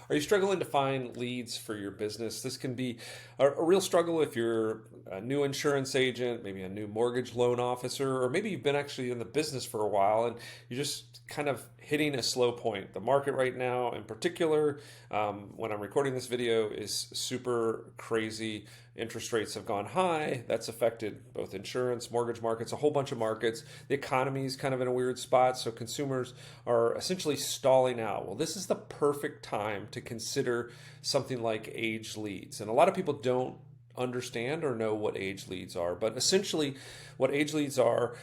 Are you struggling to find leads for your business? This can be a real struggle if you're a new insurance agent, maybe a new mortgage loan officer, or maybe you've been actually in the business for a while and you're just kind of hitting a slow point. The market right now, in particular, when I'm recording this video, is super crazy. Interest rates have gone high. That's affected both insurance, mortgage markets, a whole bunch of markets. The economy is kind of in a weird spot, so consumers are essentially stalling out. Well, this is the perfect time to consider something like age leads. And a lot of people don't understand or know what age leads are, but essentially what age leads are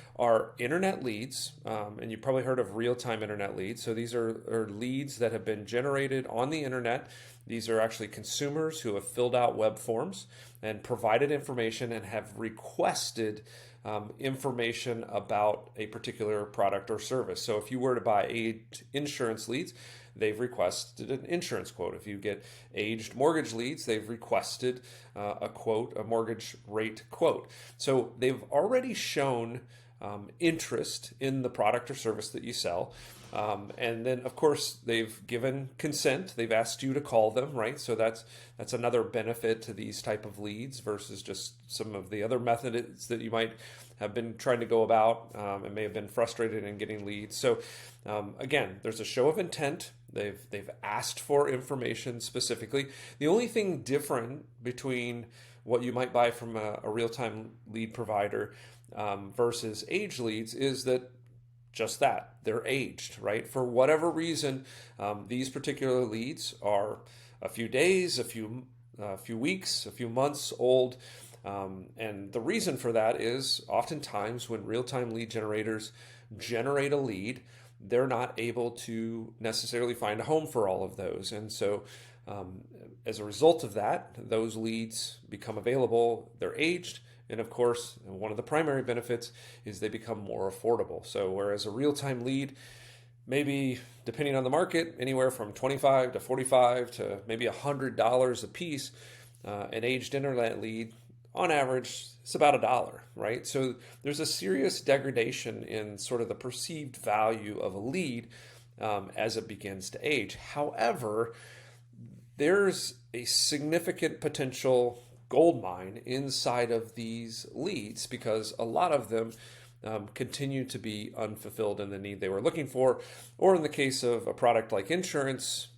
internet leads, and you've probably heard of real-time internet leads. So these are leads that have been generated on the internet. These are actually consumers who have filled out web forms and provided information and have requested information about a particular product or service. So if you were to buy insurance leads, they've requested an insurance quote. If you get aged mortgage leads, they've requested a quote, a mortgage rate quote. So they've already shown interest in the product or service that you sell. And then, of course, they've given consent. They've asked you to call them, right? So that's another benefit to these type of leads versus just some of the other methods that you might have been trying to go about and may have been frustrated in getting leads. So again, there's a show of intent. They've asked for information specifically. The only thing different between what you might buy from a real-time lead provider versus age leads is that just that they're aged, right? For whatever reason, these particular leads are a few days, a few weeks, a few months old. And the reason for that is oftentimes when real-time lead generators generate a lead, they're not able to necessarily find a home for all of those. And so as a result of that, those leads become available, they're aged, and of course, one of the primary benefits is they become more affordable. So whereas a real-time lead, maybe depending on the market, anywhere from $25 to $45 to maybe $100 a piece, an aged internet lead, on average, it's about $1, right? So there's a serious degradation in sort of the perceived value of a lead as it begins to age. However, there's a significant potential gold mine inside of these leads because a lot of them continue to be unfulfilled in the need they were looking for. Or in the case of a product like insurance,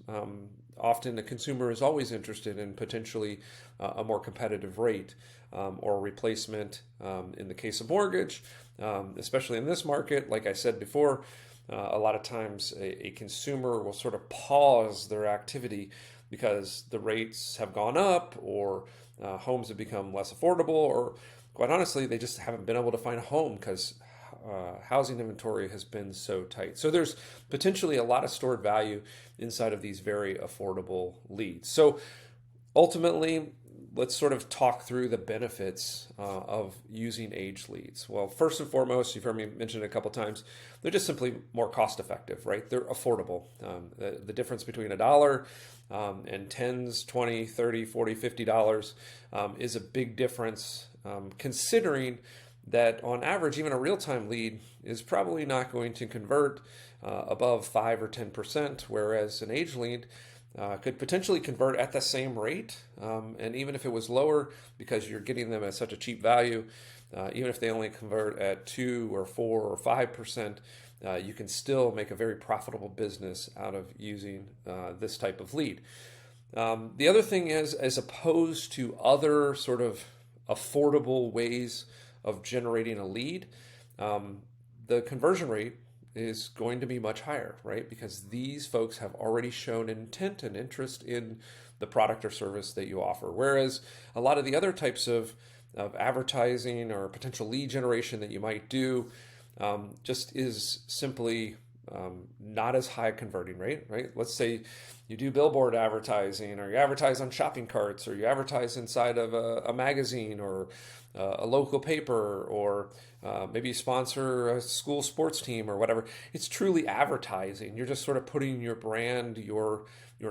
often the consumer is always interested in potentially a more competitive rate or a replacement. In the case of mortgage, especially in this market, like I said before, a lot of times a consumer will sort of pause their activity because the rates have gone up or homes have become less affordable, or quite honestly, they just haven't been able to find a home because housing inventory has been so tight. So there's potentially a lot of stored value inside of these very affordable leads. So ultimately, let's sort of talk through the benefits of using age leads. Well, first and foremost, you've heard me mention it a couple times, they're just simply more cost effective, right? They're affordable. The difference between $1 and tens, 20, 30, 40, $50 is a big difference considering that on average, even a real-time lead is probably not going to convert above 5 or 10%, whereas an age lead could potentially convert at the same rate. And even if it was lower, because you're getting them at such a cheap value, even if they only convert at 2 or 4 or 5%, you can still make a very profitable business out of using this type of lead. The other thing is, as opposed to other sort of affordable ways of generating a lead, the conversion rate is going to be much higher, right? Because these folks have already shown intent and interest in the product or service that you offer. Whereas a lot of the other types of advertising or potential lead generation that you might do just is simply not as high a converting rate, right? Let's say you do billboard advertising, or you advertise on shopping carts, or you advertise inside of a magazine or a local paper, or maybe you sponsor a school sports team or whatever. It's truly advertising. You're just sort of putting your brand, your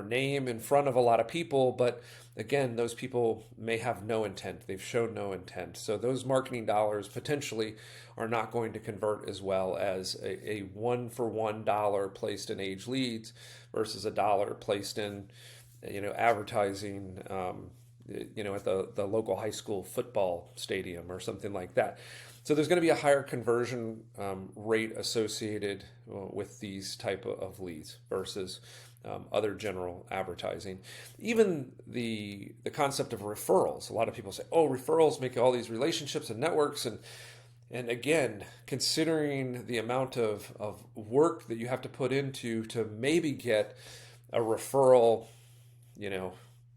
name in front of a lot of people, but again, those people may have no intent. They've shown no intent. So those marketing dollars potentially are not going to convert as well as a $1 for $1 placed in age leads versus $1 placed in advertising, at the local high school football stadium or something like that. So there's going to be a higher conversion rate associated with these type of leads versus other general advertising. Even the concept of referrals. A lot of people say, "Oh, referrals make all these relationships and networks," and again, considering the amount of work that you have to put into to maybe get a referral,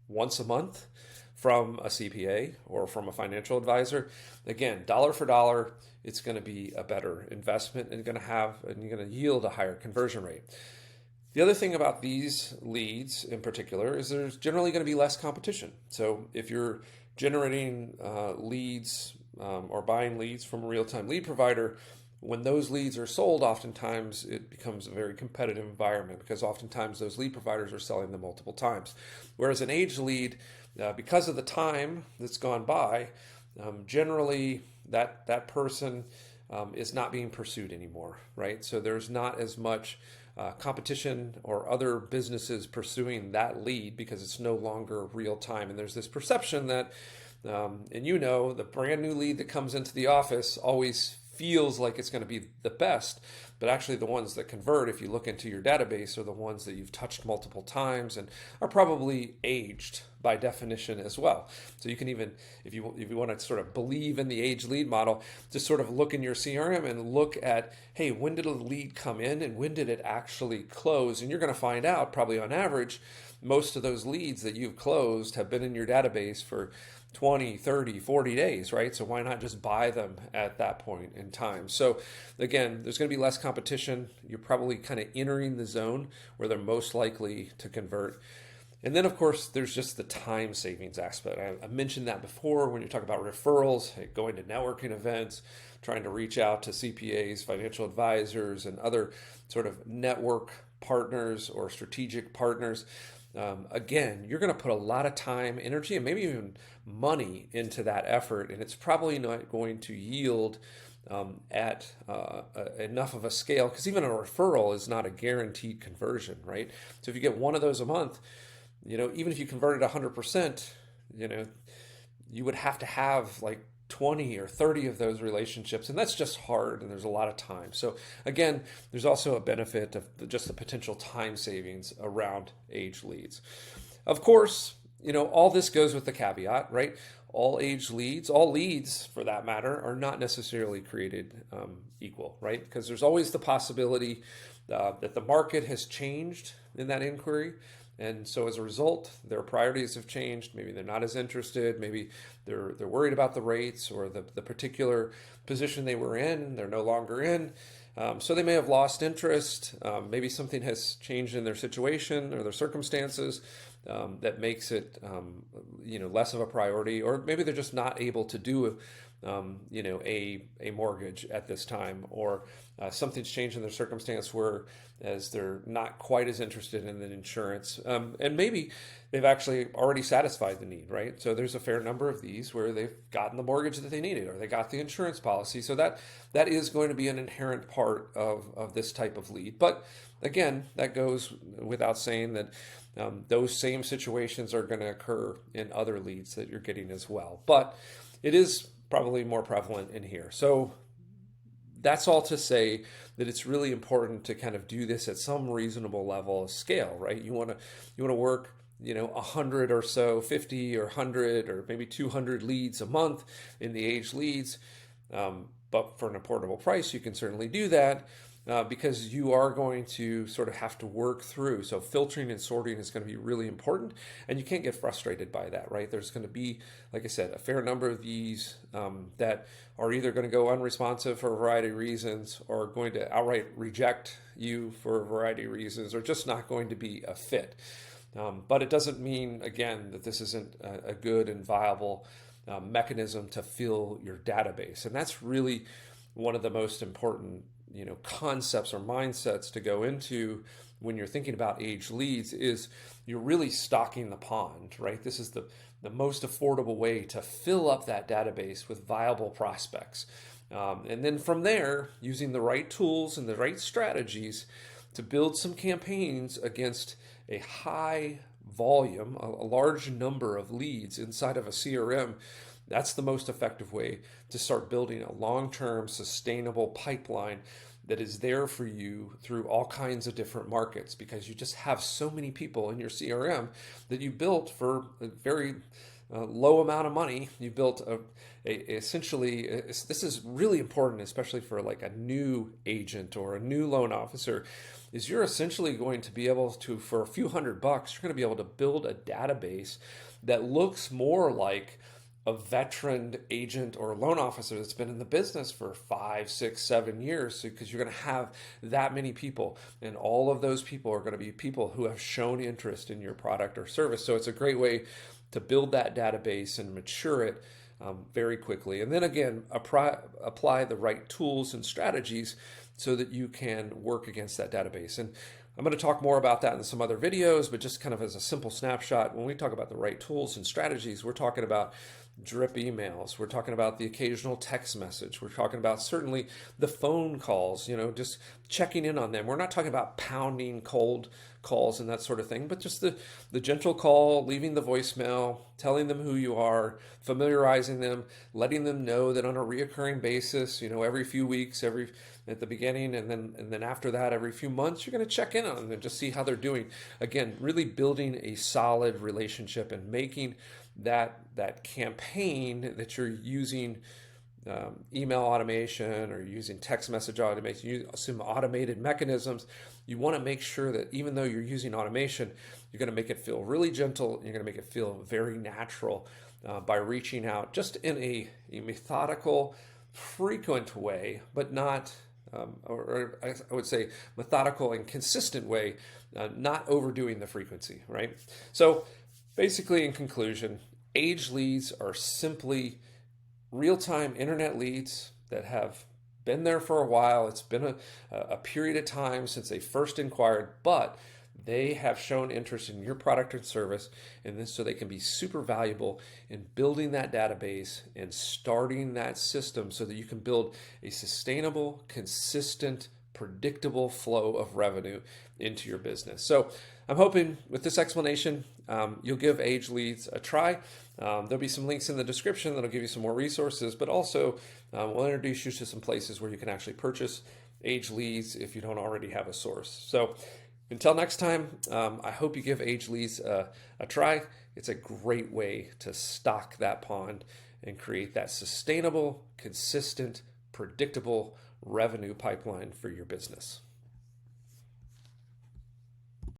once a month from a CPA or from a financial advisor, again, dollar for dollar, it's going to be a better investment and you're going to yield a higher conversion rate. The other thing about these leads in particular is there's generally going to be less competition. So if you're generating leads or buying leads from a real-time lead provider, when those leads are sold, oftentimes it becomes a very competitive environment because oftentimes those lead providers are selling them multiple times. Whereas an aged lead, because of the time that's gone by, generally that person is not being pursued anymore, right? So there's not as much competition or other businesses pursuing that lead because it's no longer real time. And there's this perception that, the brand new lead that comes into the office always feels like it's going to be the best, but actually the ones that convert, if you look into your database, are the ones that you've touched multiple times and are probably aged by definition as well. So you can even, if you want to sort of believe in the age lead model, just sort of look in your CRM and look at, hey, when did a lead come in and when did it actually close? And you're going to find out probably on average, most of those leads that you've closed have been in your database for 20, 30, 40 days, right? So why not just buy them at that point in time? So again, there's going to be less competition. You're probably kind of entering the zone where they're most likely to convert. And then, of course, there's just the time savings aspect. I mentioned that before when you talk about referrals, going to networking events, trying to reach out to CPAs, financial advisors, and other sort of network partners or strategic partners. Again, you're going to put a lot of time, energy, and maybe even money into that effort, and it's probably not going to yield at enough of a scale, because even a referral is not a guaranteed conversion, right? So if you get one of those a month, even if you converted 100%, you would have to have like 20 or 30 of those relationships, and that's just hard, and there's a lot of time. So again, there's also a benefit of just the potential time savings around age leads. Of course, all this goes with the caveat, right? All age leads, all leads for that matter, are not necessarily created equal, right? Because there's always the possibility that the market has changed in that inquiry. And so as a result, their priorities have changed. Maybe they're not as interested. Maybe they're worried about the rates or the particular position they were in. They're no longer in. So they may have lost interest. Maybe something has changed in their situation or their circumstances that makes it less of a priority. Or maybe they're just not able to do a mortgage at this time, or something's changed in their circumstance where as they're not quite as interested in the insurance, and maybe they've actually already satisfied the need, right? So there's a fair number of these where they've gotten the mortgage that they needed, or they got the insurance policy. So that is going to be an inherent part of this type of lead. But again, that goes without saying that those same situations are going to occur in other leads that you're getting as well. But it is probably more prevalent in here. So that's all to say that it's really important to kind of do this at some reasonable level of scale, right? You want to work 100 or so, 50 or 100 or maybe 200 leads a month in the age leads. But for an affordable price, you can certainly do that. Because you are going to sort of have to work through. So filtering and sorting is going to be really important, and you can't get frustrated by that, right? There's going to be, like I said, a fair number of these that are either going to go unresponsive for a variety of reasons, or going to outright reject you for a variety of reasons, or just not going to be a fit. But it doesn't mean, again, that this isn't a good and viable mechanism to fill your database. And that's really one of the most important concepts or mindsets to go into when you're thinking about age leads. Is you're really stocking the pond, right? This is the most affordable way to fill up that database with viable prospects. And then from there, using the right tools and the right strategies to build some campaigns against a high volume, a large number of leads inside of a CRM, that's the most effective way to start building a long-term sustainable pipeline that is there for you through all kinds of different markets, because you just have so many people in your CRM that you built for a very low amount of money. You built essentially, this is really important, especially for like a new agent or a new loan officer, is you're essentially going to be able to, for a few $100, you're going to be able to build a database that looks more like a veteran agent or loan officer that's been in the business for 5, 6, 7 years, because you're going to have that many people, and all of those people are going to be people who have shown interest in your product or service. So it's a great way to build that database and mature it very quickly. And then again, apply the right tools and strategies so that you can work against that database. And I'm going to talk more about that in some other videos, but just kind of as a simple snapshot, when we talk about the right tools and strategies, we're talking about drip emails. We're talking about the occasional text message. We're talking about certainly the phone calls, just checking in on them. We're not talking about pounding cold calls and that sort of thing, but just the gentle call, leaving the voicemail, telling them who you are, familiarizing them, letting them know that on a reoccurring basis, every few weeks, at the beginning, and then after that, every few months, you're going to check in on them and just see how they're doing. Again, really building a solid relationship and making that campaign that you're using, email automation or using text message automation, you assume automated mechanisms. You want to make sure that even though you're using automation, you're going to make it feel really gentle. You're going to make it feel very natural by reaching out just in a methodical, frequent way, but not, or I would say methodical and consistent way, not overdoing the frequency, right? So basically, in conclusion, age leads are simply real-time internet leads that have been there for a while. It's been a period of time since they first inquired, but they have shown interest in your product and service, and this so they can be super valuable in building that database and starting that system so that you can build a sustainable, consistent, predictable flow of revenue into your business. So I'm hoping with this explanation, you'll give age leads a try. There'll be some links in the description that'll give you some more resources, but also we'll introduce you to some places where you can actually purchase age leads if you don't already have a source. So until next time, I hope you give age leads a try. It's a great way to stock that pond and create that sustainable, consistent, predictable revenue pipeline for your business.